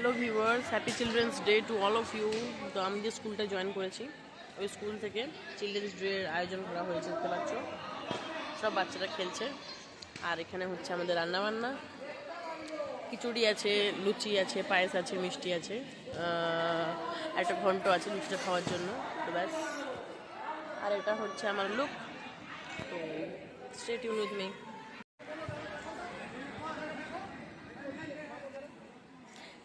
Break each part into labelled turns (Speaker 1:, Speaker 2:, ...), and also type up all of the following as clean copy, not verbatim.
Speaker 1: Hello viewers, happy children's day to all of you. তো আমি যে স্কুলটা জয়েন করেছি ওই স্কুল থেকে চিলড্রেন্স ডের আয়োজন করা হয়েছে, দেখতে পাচ্ছ সব বাচ্চারা খেলছে। আর এখানে হচ্ছে আমাদের রান্নাবান্না, খিচুড়ি আছে, লুচি আছে, পায়েস আছে, মিষ্টি আছে, একটা ঘন্ট আছে লুচিটা খাওয়ার জন্য। তো ব্যাস, আর এটা হচ্ছে আমার লুক। তো স্টে টিউন উইথ মি।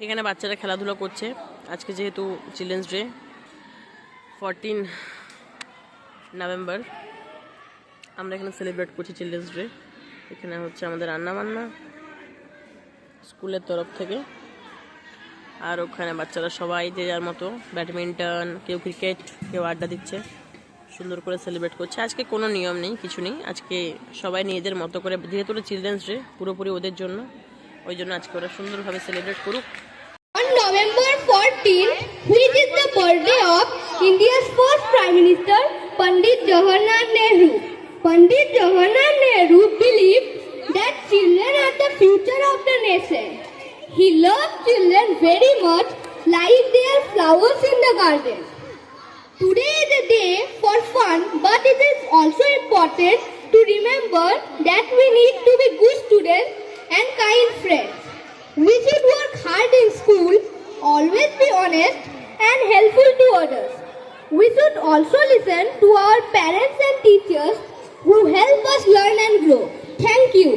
Speaker 1: এখানে বাচ্চারা খেলাধুলা করছে। আজকে যেহেতু চিলড্রেন্স ডে 14 নভেম্বর, আমরা এখানে সেলিব্রেট করছি চিলড্রেন্স ডে। এখানে হচ্ছে আমাদের রান্নাবান্না স্কুলের তরফ থেকে, আর ওখানে বাচ্চারা সবাই যে যার মতো ব্যাডমিন্টন, কেউ ক্রিকেট, কেউ আড্ডা দিচ্ছে, সুন্দর করে সেলিব্রেট করছে। আজকে কোনো নিয়ম নেই, কিছু নেই, আজকে সবাই নিজেদের মতো করে, যেহেতু চিলড্রেন্স ডে পুরোপুরি ওদের জন্য, ওই জন্য আজকে ওরা সুন্দরভাবে সেলিব্রেট করুক।
Speaker 2: On November 14th, which is the birthday of India's first Prime Minister, Pandit Jawaharlal Nehru. Pandit Jawaharlal Nehru believed that children are the future of the nation. He loved children very much, like their flowers in the garden. Today is a day for fun, but it is also important to remember that we need to be good students and kind friends. We should work hard in school, always be honest and helpful to others. We should also listen to our parents and teachers who help us learn and grow. Thank you.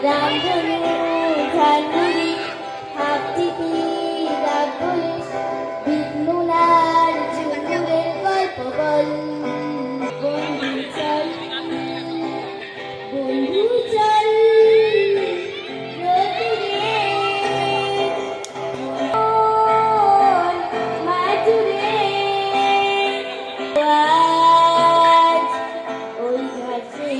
Speaker 3: রামধনু ঝালমুড়ি হাতটিপি রাগ বলিস বিঘ্নুলার যুগের গল্প বল বন্ধু চল বন্ধু চল রোদুরে মাঝুরে আজ ওই ঘাটে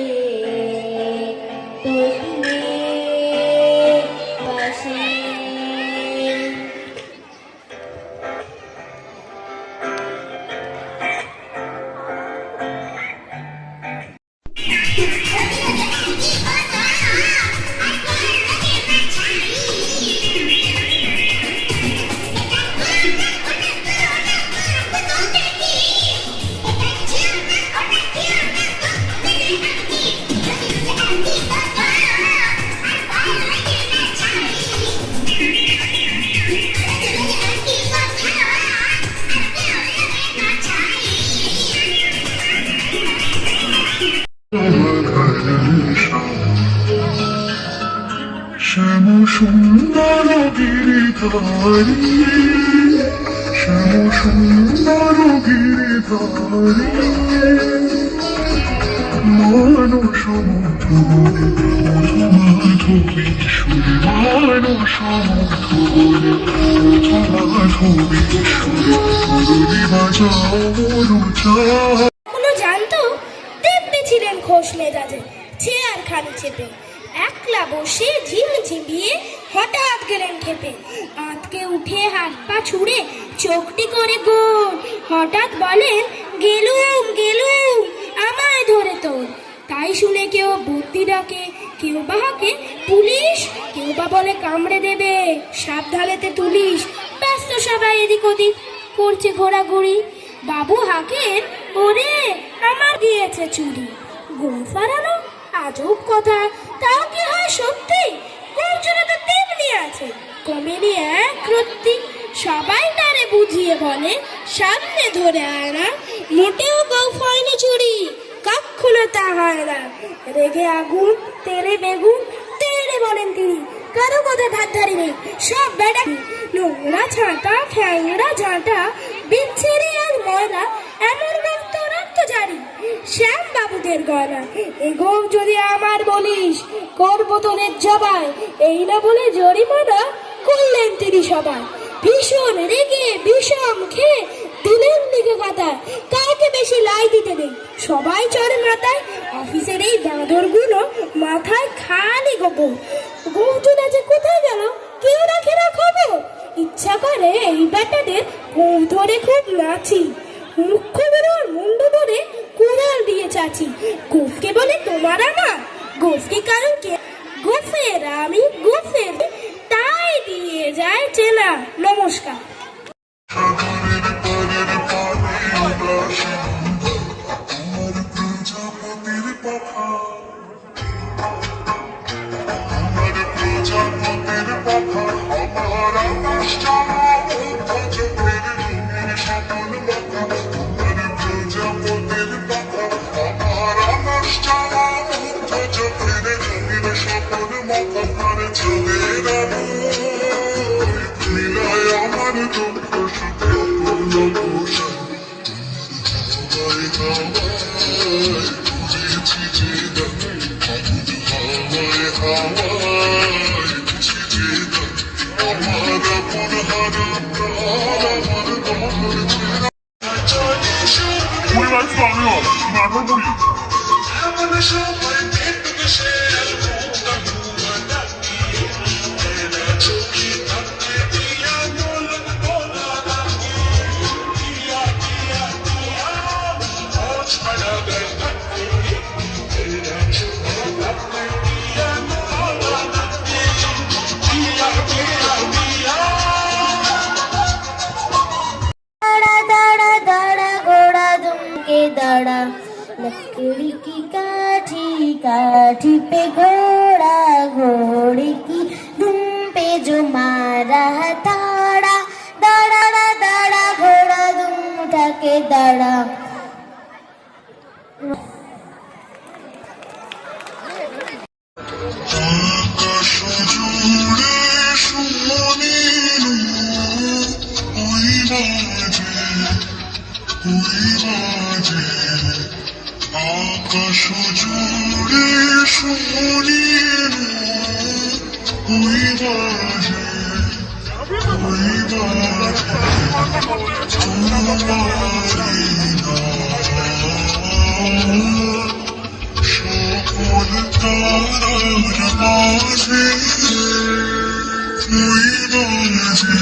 Speaker 4: শ্যাম সুন্দর গিরিধারী, শ্যাম সুন্দর গিরিধারী, মানস মধুবনে মাধবী সুরে, মানস মধুবনে মাধবী সুরে, মুরলি বাজাও মনুচা।
Speaker 2: এখনো জানতো দেখতে ছিলেন খোশ মেজাজে, চেয়ার খানি চেপে একলা বসে ঝিমিয়ে হঠাৎ গেলেন খেপে। আঁতকে উঠে হাত পা ছুড়ে চোখটি করে গোল, হঠাৎ বলেন গেলুম গেলুম আমায় ধরে তোর। তাই শুনে কেউ বুদ্ধি ডাকে, কেউ বা হাঁকে পুলিশ, কেউ বা বলে কামড়ে দেবে সাবধানেতে তুলিস। ব্যস্ত সবাই এদিক ওদিক করছে ঘোরাঘুরি। বাবু হাঁকেন ওরে আমার গিয়েছে চুরি। ঘুম ফারানো আজব কথা, তাও কি হয় সত্যি? গর্জনে তো তেমনি আছে, কমেনি এক রত্তি, সবাই তারে
Speaker 5: বুঝিয়ে বলে সামনে ধরে আয় না, মোটেও গৌফ হয়নি চুরি, কখনো তা হয় না। রেগে আগুন, তেলে বেগুন, তেলে বলেন তিনি, কারো কথা ধার ধারি নেই, সব বেড়া নোংরা ছাঁটা, ঠ্যাংরা ঝাঁটা, বিচ্ছিরি আর ময়লা, এমন রক্ত রক্ত জারি শ্যাম বাবুদের গলা। এগো যদি আমার বলিস, করবো তোদের জবাই, এই না বলে জরিমানা করলেন তিনি সবাই। ভীষণ রেগে বিষম খেয়ে দিলেন দিকে কথায়, কাউকে বেশি লাই দিতে নেই, সবাই চড়ে মাথায়। অফিসের এই বাঁদরগুলো মাথায় খালি গোবর, গৌতুন আছে কোথায় গেল কেউ রাখে না খবর। ইচ্ছা করে এই ব্যাটাদের বউ ধরে খুব নাচি, মুখ্য বেরোর মুন্ড ধরে কুড়াল দিয়ে চাচি। গোফকে বলে তোমার আমার, গোফকে কারণ কে, গোফের আমি গোফের, তাই দিয়ে যায় চেনা। নমস্কার।
Speaker 4: সাগরের পারের পানে উদাসী আমার প্রজাপতির পাখা, আমার প্রজাপতির পাখা, আমার আকাশ চাওয়া মুগ্ধ চোখের রঙের স্বপন মাখা, আমার প্রজাপতির পাখা, আমার আকাশ চাওয়া মুগ্ধ চোখের রঙের স্বপন মাখা। আর চাঁদের আলো মিলায় আমার দুঃখ সুখ অপূর্ণ পোষণ, হাওয়ায় বুঝেছি যে গান, অমুদ হাওয়ায় হাওয়ায় বুঝি যে গান, আমার আপন হারা প্রাণ, আমার দহর ছেড়া পরিবার তো আমিও নাটক করি এমন সময় দেখতে সে
Speaker 3: दाड़ा दाड़ा घोड़ा दुम के दाड़ा, लकड़ी की काठी काठी पे घोड़ा, घोड़े की दुम पे जो मारा ताड़ा, दाड़ा दाड़ा घोड़ा दुम उठा के दाड़ा।
Speaker 4: আকাশ জুড়ে শুনিল ওই বাজে, ওই বাজে, আকাশ জুড়ে শুনিল ওই বাজে, ওই বাজে, তোমারি নাম সকল তারার মাঝে, ওই বাজে,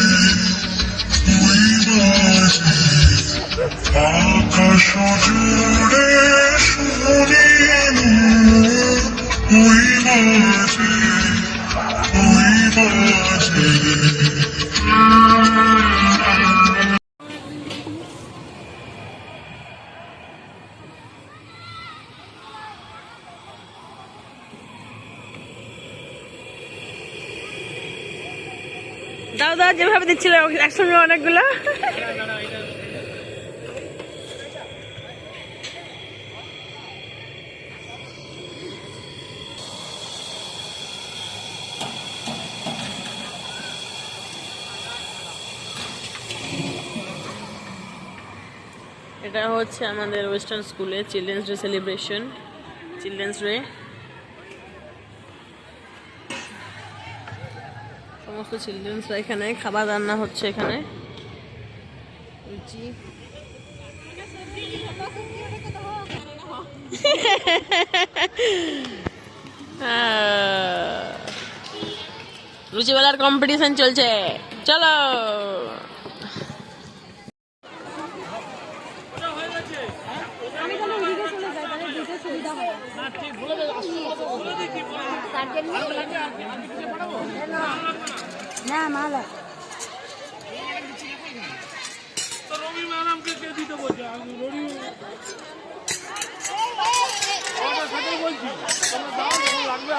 Speaker 4: ওই বাজে, আকাশ জুড়ে শুনিল ওই বাজে, ওই বাজে।
Speaker 1: দাও দাও যেভাবে দিচ্ছিল একসঙ্গে অনেকগুলো। এটা হচ্ছে আমাদের ওয়েস্টার্ন স্কুলে children's day celebration, children's day. সমস্ত চিলড্রেন্সরা এখানে খাবার রান্না হচ্ছে, এখানে লুচি লুচিওয়ালার কম্পিটিশন চলছে, চলো।
Speaker 3: না মালা
Speaker 6: রবি ম্যাডামকে কে দিতে বলছে? আমি রবি বলছি লাগবে।